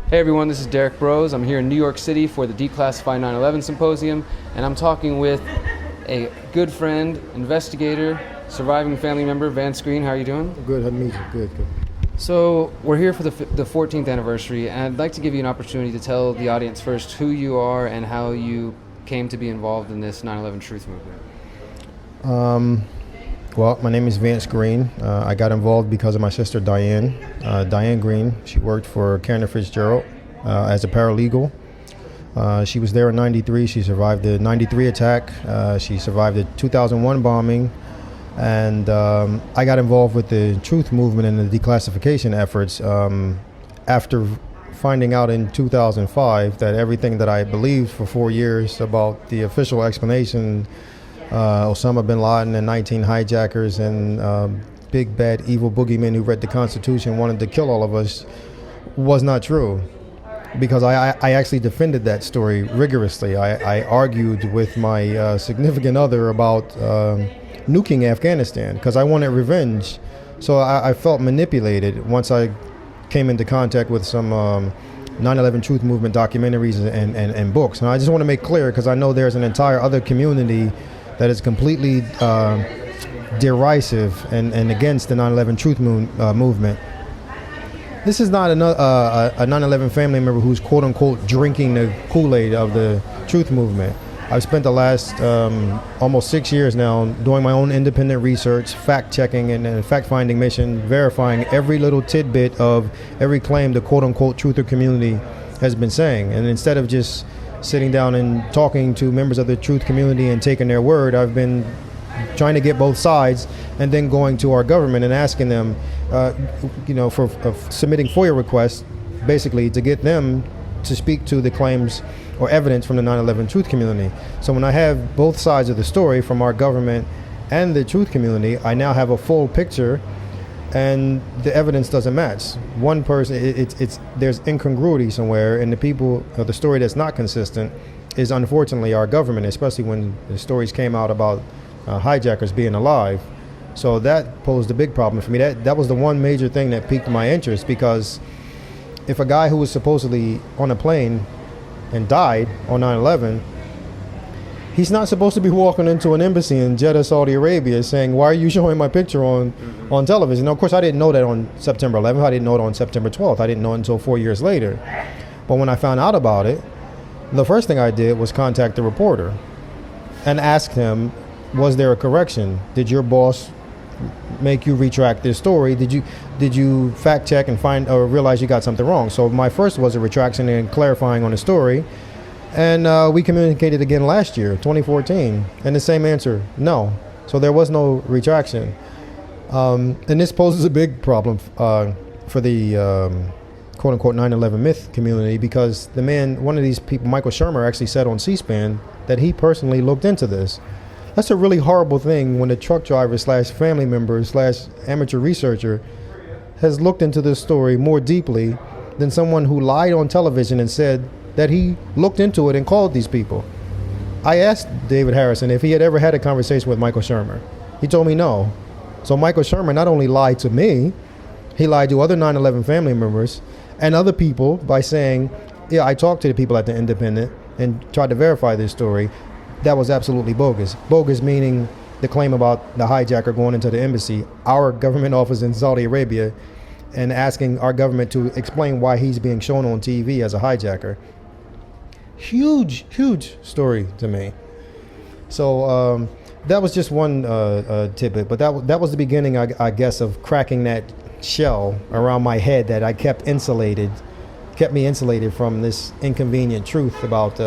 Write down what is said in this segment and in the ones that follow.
Hey everyone, this is Derrick Broze. I'm here in New York City for the Declassify 9/11 symposium, and I'm talking with a good friend, investigator, surviving family member, Vance Green. How are you doing? Good, how to meet you. Good. So we're here for the 14th anniversary, and I'd like to give you an opportunity to tell the audience first who you are and how you came to be involved in this 9/11 truth movement. Well, my name is Vance Green. I got involved because of my sister Diane Green. She worked for Cantor Fitzgerald as a paralegal. She was there in 93. She survived the 93 attack. She survived the 2001 bombing. And I got involved with the truth movement and the declassification efforts after finding out in 2005 that everything that I believed for 4 years about the official explanation, Osama bin Laden and 19 hijackers and big bad evil boogeymen who read the Constitution wanted to kill all of us, was not true. Because I actually defended that story rigorously. I argued with my significant other about nuking Afghanistan because I wanted revenge. So I felt manipulated once I came into contact with some 9/11 truth movement documentaries and books. And I just want to make clear, because I know there's an entire other community that is completely derisive and against the 9/11 truth movement. This is not a 9/11 family member who's quote unquote drinking the Kool-Aid of the truth movement. I've spent the last almost 6 years now doing my own independent research, fact-checking and fact-finding mission, verifying every little tidbit of every claim the quote-unquote truther community has been saying. And instead of just sitting down and talking to members of the truth community and taking their word, I've been trying to get both sides and then going to our government and asking them, for submitting FOIA requests, basically to get them to speak to the claims or evidence from the 9/11 truth community. So when I have both sides of the story from our government and the truth community, I now have a full picture, and the evidence doesn't match. One person, there's incongruity somewhere, and the people of the story that's not consistent is unfortunately our government, especially when the stories came out about hijackers being alive. So that posed a big problem for me. That was the one major thing that piqued my interest, because if a guy who was supposedly on a plane and died on 9/11, he's not supposed to be walking into an embassy in Jeddah, Saudi Arabia saying, "Why are you showing my picture on television?" Now, of course, I didn't know that on September 11th. I didn't know it on September 12th. I didn't know it until 4 years later. But when I found out about it, the first thing I did was contact the reporter and ask him, was there a correction? Did your boss make you retract this story? Did you fact check and find or realize you got something wrong? So my first was a retraction and clarifying on the story, and we communicated again last year, 2014, and the same answer, no. So there was no retraction, and this poses a big problem for the quote unquote 9/11 myth community, because one of these people, Michael Shermer, actually said on C-SPAN that he personally looked into this. That's a really horrible thing when a truck driver / family member / amateur researcher has looked into this story more deeply than someone who lied on television and said that he looked into it and called these people. I asked David Harrison if he had ever had a conversation with Michael Shermer. He told me no. So Michael Shermer not only lied to me, he lied to other 9/11 family members and other people by saying, yeah, I talked to the people at the Independent and tried to verify this story. That was absolutely bogus. Bogus meaning the claim about the hijacker going into the embassy, our government office in Saudi Arabia, and asking our government to explain why he's being shown on TV as a hijacker. Huge story to me. So that was just one tidbit, but that was the beginning, I guess, of cracking that shell around my head that I kept me insulated from this inconvenient truth about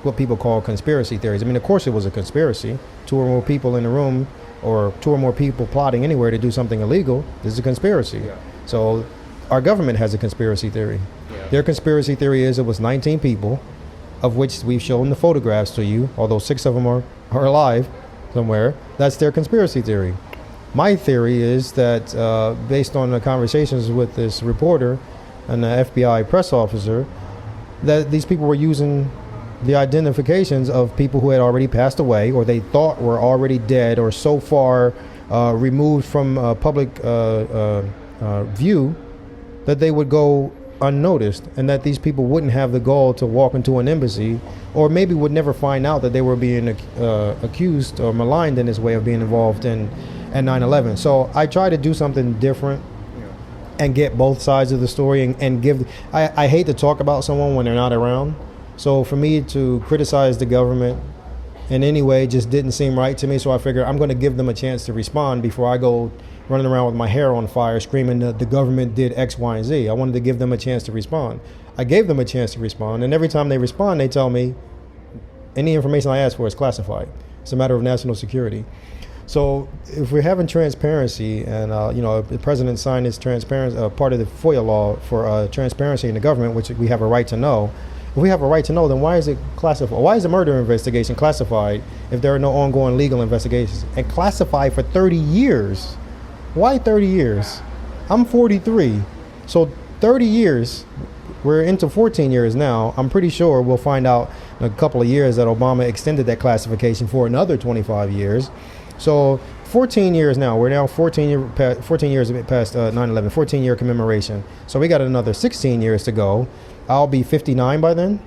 what people call conspiracy theories. I mean, of course it was a conspiracy. 2 or more people in a room, or 2 or more people plotting anywhere to do something illegal, this is a conspiracy. Yeah. So our government has a conspiracy theory. Yeah. Their conspiracy theory is it was 19 people, of which we've shown the photographs to you, although 6 of them are alive somewhere. That's their conspiracy theory. My theory is that based on the conversations with this reporter and the FBI press officer, that these people were using the identifications of people who had already passed away, or they thought were already dead, or so far removed from public view that they would go unnoticed, and that these people wouldn't have the gall to walk into an embassy, or maybe would never find out that they were being accused or maligned in this way of being involved in at 9/11. So I try to do something different and get both sides of the story and give. I hate to talk about someone when they're not around. So for me to criticize the government in any way just didn't seem right to me. So I figured I'm going to give them a chance to respond before I go running around with my hair on fire screaming that the government did X, Y, and Z. I wanted to give them a chance to respond. I gave them a chance to respond, and every time they respond, they tell me any information I ask for is classified. It's a matter of national security. So if we're having transparency, and the president signed this transparency part of the FOIA law for transparency in the government, which we have a right to know. If we have a right to know, then why is it classified? Why is the murder investigation classified if there are no ongoing legal investigations? And classified for 30 years. Why 30 years? I'm 43. So 30 years, we're into 14 years now. I'm pretty sure we'll find out in a couple of years that Obama extended that classification for another 25 years. So 14 years now. We're now 14 years past 9/11, 14-year commemoration. So we got another 16 years to go. I'll be 59 by then.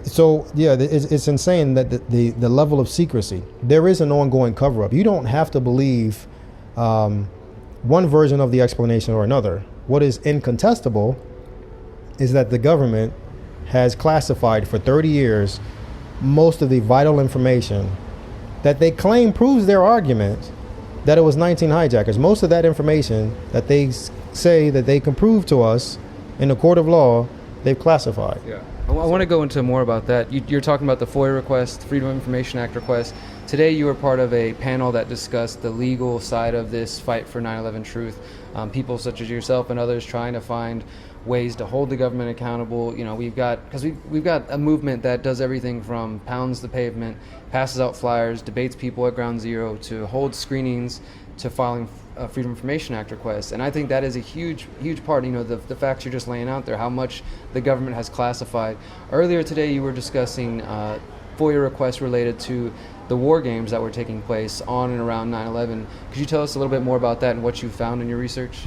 So yeah, it's insane that the level of secrecy. There is an ongoing cover-up. You don't have to believe one version of the explanation or another. What is incontestable is that the government has classified for 30 years most of the vital information that they claim proves their argument that it was 19 hijackers. Most of that information that they say that they can prove to us in the court of law, they've classified. Yeah. I want to go into more about that. You're talking about the FOIA request, Freedom of Information Act request. Today you were part of a panel that discussed the legal side of this fight for 9/11 truth. People such as yourself and others trying to find ways to hold the government accountable. We've got a movement that does everything from pounds the pavement, passes out flyers, debates people at ground zero, to hold screenings, to filing Freedom of Information Act requests. And I think that is a huge part, the facts you're just laying out there, how much the government has classified. Earlier today you were discussing FOIA requests related to the war games that were taking place on and around 9/11. Could you tell us a little bit more about that and what you found in your research?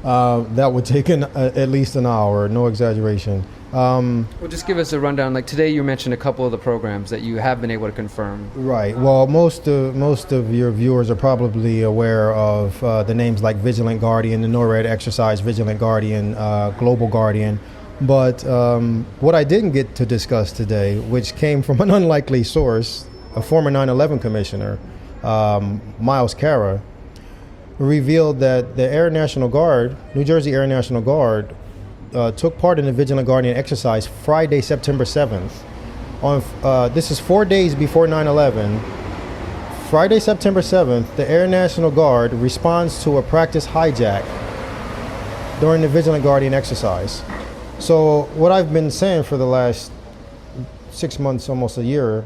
That would take at least an hour, no exaggeration. Well, just give us a rundown. Like today, you mentioned a couple of the programs that you have been able to confirm. Right. Well, most of your viewers are probably aware of the names like Vigilant Guardian, the NORAD exercise Vigilant Guardian, Global Guardian. But what I didn't get to discuss today, which came from an unlikely source, a former 9/11 commissioner, Miles Cara, revealed that the Air National Guard, New Jersey Air National Guard, took part in the Vigilant Guardian exercise Friday, September 7th. This is 4 days before 9/11. Friday, September 7th, the Air National Guard responds to a practice hijack during the Vigilant Guardian exercise. So what I've been saying for the last 6 months, almost a year,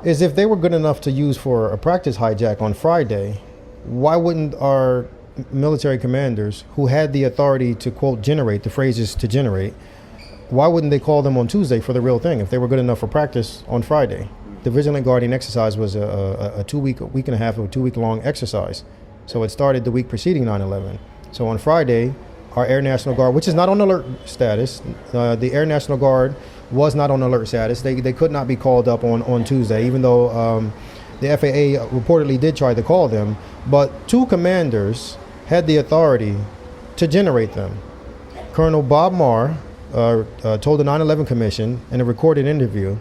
is if they were good enough to use for a practice hijack on Friday, why wouldn't our military commanders, who had the authority to, quote, generate, the phrase is to generate, why wouldn't they call them on Tuesday for the real thing if they were good enough for practice on Friday? The Vigilant Guardian exercise was a week and a half, or 2 week long exercise. So it started the week preceding 9/11. So on Friday, our Air National Guard, which is not on alert status, the Air National Guard was not on alert status. They could not be called up on Tuesday, even though the FAA reportedly did try to call them. But two commanders had the authority to generate them. Colonel Bob Marr told the 9/11 Commission in a recorded interview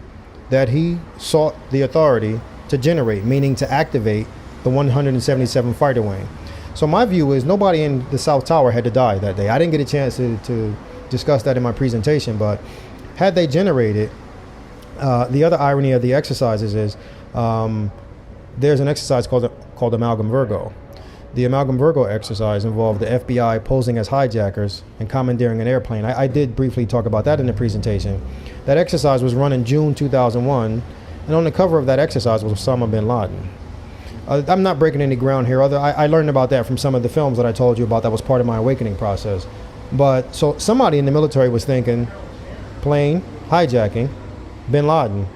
that he sought the authority to generate, meaning to activate the 177 Fighter Wing. So my view is nobody in the South Tower had to die that day. I didn't get a chance to discuss that in my presentation, but had they generated, the other irony of the exercises is there's an exercise called Amalgam Virgo. The Amalgam Virgo exercise involved the FBI posing as hijackers and commandeering an airplane. I did briefly talk about that in the presentation. That exercise was run in June 2001, and on the cover of that exercise was Osama bin Laden. I'm not breaking any ground here. I learned about that from some of the films that I told you about that was part of my awakening process. But so somebody in the military was thinking, plane, hijacking, bin Laden.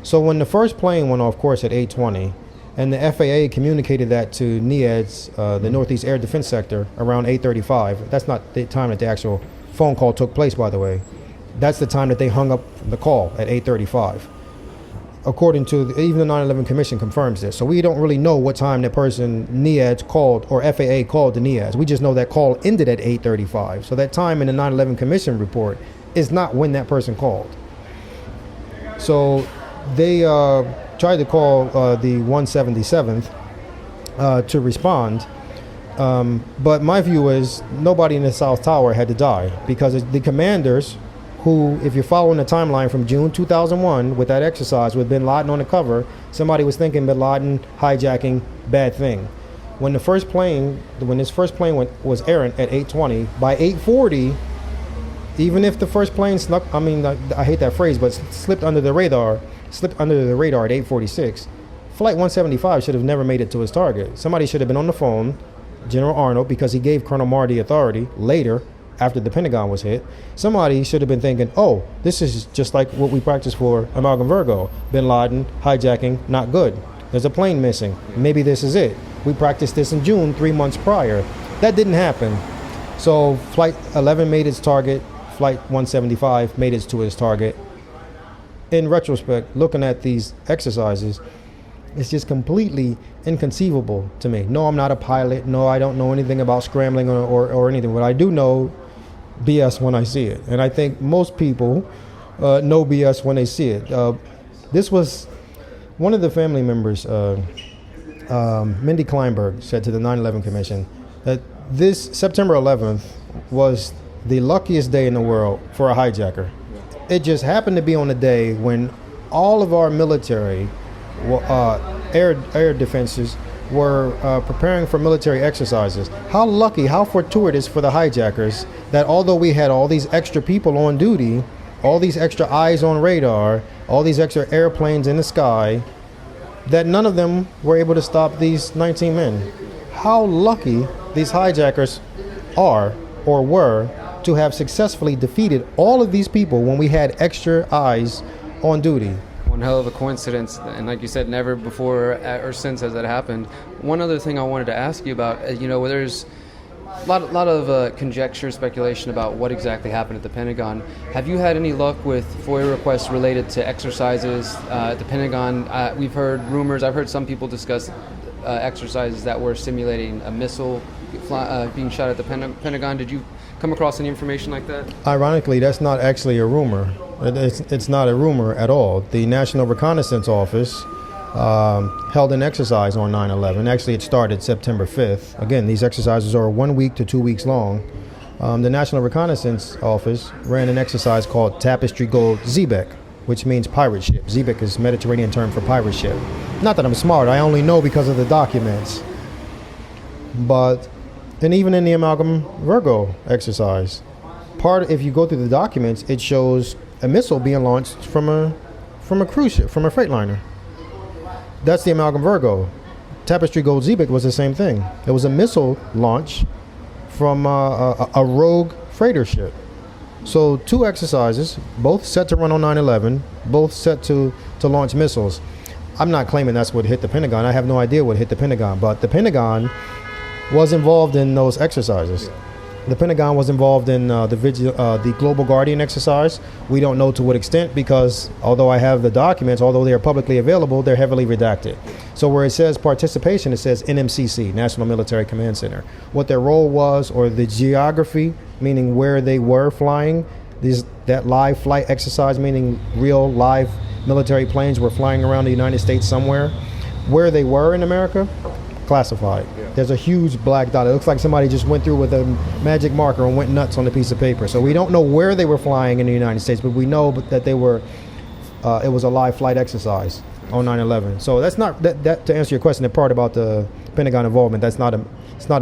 So when the first plane went off course at 8:20, And the FAA communicated that to NEADS, the Northeast Air Defense Sector, around 8:35. That's not the time that the actual phone call took place, by the way. That's the time that they hung up the call at 8:35. According to even the 9/11 Commission confirms this. So we don't really know what time that person NEADS called or FAA called to NEADS. We just know that call ended at 8:35. So that time in the 9/11 Commission report is not when that person called. So they tried to call the 177th to respond. But my view is nobody in the South Tower had to die, because the commanders who, if you're following the timeline from June 2001 with that exercise with bin Laden on the cover, somebody was thinking bin Laden hijacking, bad thing. When this first plane was errant at 8:20, by 8:40, even if the first plane snuck, I hate that phrase, but slipped under the radar at 8:46, Flight 175 should have never made it to its target. Somebody should have been on the phone, General Arnold, because he gave Colonel Marty authority later, after the Pentagon was hit. Somebody should have been thinking, oh, this is just like what we practiced for Amalgam Virgo. Bin Laden, hijacking, not good. There's a plane missing. Maybe this is it. We practiced this in June, 3 months prior. That didn't happen. So Flight 11 made its target. Flight 175 made it to its target. In retrospect, looking at these exercises, it's just completely inconceivable to me. No, I'm not a pilot. No, I don't know anything about scrambling or anything. But I do know BS when I see it. And I think most people know BS when they see it. This was one of the family members, Mindy Kleinberg, said to the 9/11 Commission that this September 11th was the luckiest day in the world for a hijacker. It just happened to be on a day when all of our military air defenses were preparing for military exercises. How lucky, how fortuitous for the hijackers that although we had all these extra people on duty, all these extra eyes on radar, all these extra airplanes in the sky, that none of them were able to stop these 19 men. How lucky these hijackers are or were to have successfully defeated all of these people when we had extra eyes on duty. One hell of a coincidence, and like you said, never before or since has that happened. One other thing I wanted to ask you about, there's a lot of conjecture, speculation about what exactly happened at the Pentagon. Have you had any luck with FOIA requests related to exercises at the Pentagon? We've heard rumors, I've heard some people discuss exercises that were simulating a missile being shot at the Pentagon. Did you come across any information like that? Ironically, that's not actually a rumor. It's not a rumor at all. The National Reconnaissance Office held an exercise on 9/11. Actually, it started September 5th. Again, these exercises are 1 week to 2 weeks long. The National Reconnaissance Office ran an exercise called Tapestry Gold Xebec, which means pirate ship. Xebec is Mediterranean term for pirate ship. Not that I'm smart, I only know because of the documents. And even in the Amalgam Virgo exercise, if you go through the documents, it shows a missile being launched from a cruise ship, from a freightliner. That's the Amalgam Virgo. Tapestry Gold Xebec was the same thing. It was a missile launch from a rogue freighter ship. So 2 exercises, both set to run on 9/11, both set to launch missiles. I'm not claiming that's what hit the Pentagon. I have no idea what hit the Pentagon, but the Pentagon was involved in those exercises. The Pentagon was involved in the Global Guardian exercise. We don't know to what extent, because although I have the documents, although they are publicly available, they're heavily redacted. So where it says participation, it says NMCC, National Military Command Center. What their role was, or the geography, meaning where they were flying, that live flight exercise, meaning real live military planes were flying around the United States somewhere. Where they were in America, classified. Yeah. There's a huge black dot. It looks like somebody just went through with a magic marker and went nuts on a piece of paper. So we don't know where they were flying in the United States, but we know that they were. It was a live flight exercise on 9/11. So that's not that. To answer your question, the part about the Pentagon involvement, it's not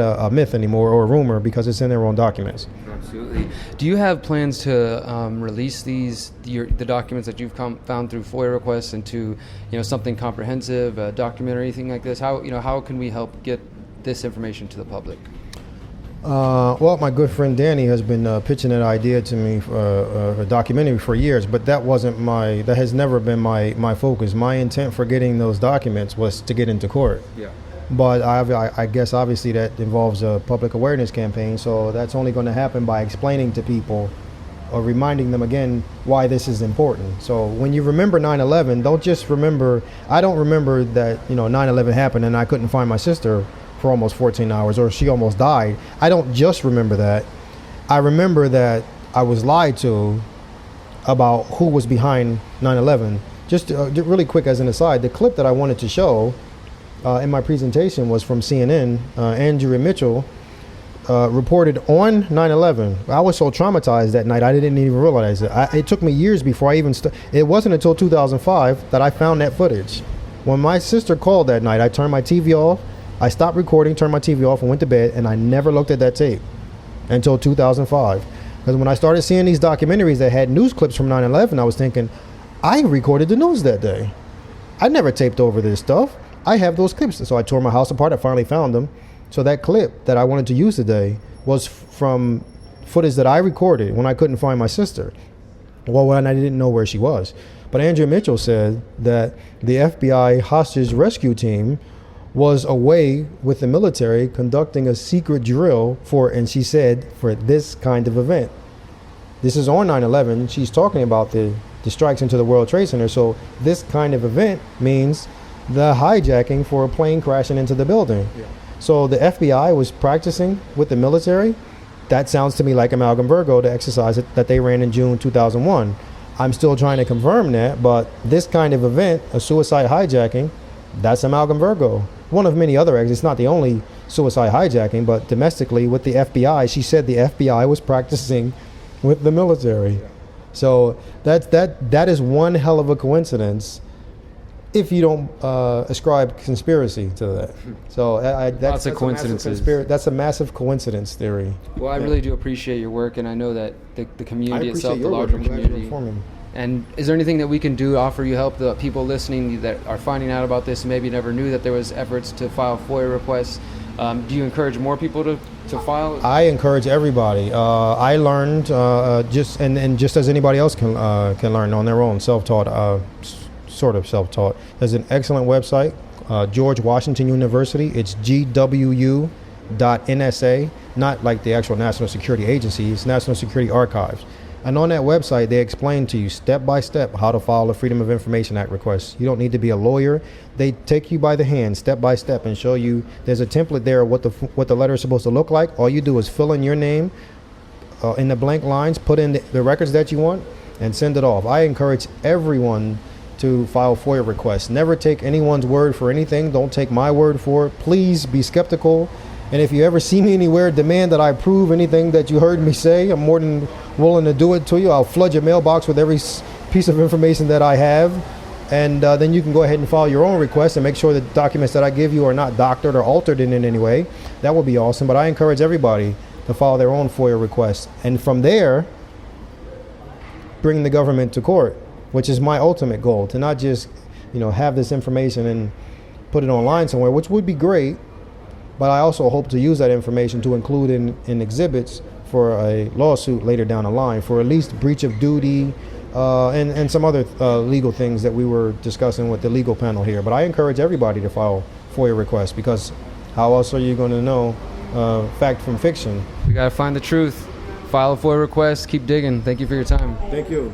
a myth anymore or a rumor, because it's in their own documents. Absolutely. Do you have plans to release the documents that you've found through FOIA requests into something comprehensive, a document or anything like this? How can we help get this information to the public? Well, my good friend Danny has been pitching that idea to me for a documentary for years, but that has never been my focus. My intent for getting those documents was to get into court. Yeah. But I guess obviously that involves a public awareness campaign, so that's only going to happen by explaining to people or reminding them again why this is important. So when you remember 9/11, don't just remember, I don't remember that 9/11 happened and I couldn't find my sister for almost 14 hours or she almost died. I don't just remember that. I remember that I was lied to about who was behind 9/11. Just really quick as an aside, the clip that I wanted to show in my presentation was from CNN. Andrew Mitchell reported on 9/11. I was so traumatized that night I didn't even realize it. It took me years before I even it wasn't until 2005 that I found that footage. When my sister called that night, I turned my TV off, I stopped recording, turned my TV off and went to bed, and I never looked at that tape until 2005. Because when I started seeing these documentaries that had news clips from 9/11, I was thinking, I recorded the news that day. I never taped over this stuff. I have those clips. So I tore my house apart. I finally found them. So that clip that I wanted to use today was from footage that I recorded when I couldn't find my sister. Well, when I didn't know where she was. But Andrea Mitchell said that the FBI hostage rescue team was away with the military conducting a secret drill and she said, for this kind of event. This is on 9/11. She's talking about the strikes into the World Trade Center. So this kind of event means the hijacking for a plane crashing into the building. Yeah. So the FBI was practicing with the military. That sounds to me like Amalgam Virgo, the exercise that they ran in June 2001. I'm still trying to confirm that, but this kind of event, a suicide hijacking, that's Amalgam Virgo. One of many other it's not the only suicide hijacking, but domestically with the FBI, she said the FBI was practicing with the military. Yeah. So that is one hell of a coincidence if you don't ascribe conspiracy to that. So that's lots of coincidences. That's a massive coincidence theory. Well, I really do appreciate your work, and I know that the community itself, the larger community. And is there anything that we can do to offer you help, the people listening that are finding out about this and maybe never knew that there was efforts to file FOIA requests? Do you encourage more people to file? I encourage everybody. I learned just as anybody else can learn on their own, self-taught, sort of self-taught. There's an excellent website, George Washington University. It's gwu.nsa, not like the actual National Security Agency. It's National Security Archives. And on that website, they explain to you step by step how to file a Freedom of Information Act request. You don't need to be a lawyer. They take you by the hand step by step and show you. There's a template there of what the letter is supposed to look like. All you do is fill in your name in the blank lines, put in the records that you want, and send it off. I encourage everyone to file FOIA requests. Never take anyone's word for anything. Don't take my word for it. Please be skeptical. And if you ever see me anywhere, demand that I prove anything that you heard me say. I'm more than willing to do it to you. I'll flood your mailbox with every piece of information that I have. And then you can go ahead and file your own request and make sure the documents that I give you are not doctored or altered in any way. That would be awesome. But I encourage everybody to file their own FOIA requests. And from there, bring the government to court, which is my ultimate goal, to not just have this information and put it online somewhere, which would be great. But I also hope to use that information to include in exhibits for a lawsuit later down the line for at least breach of duty and some other legal things that we were discussing with the legal panel here. But I encourage everybody to file FOIA requests, because how else are you going to know fact from fiction? We got to find the truth. File a FOIA request. Keep digging. Thank you for your time. Thank you.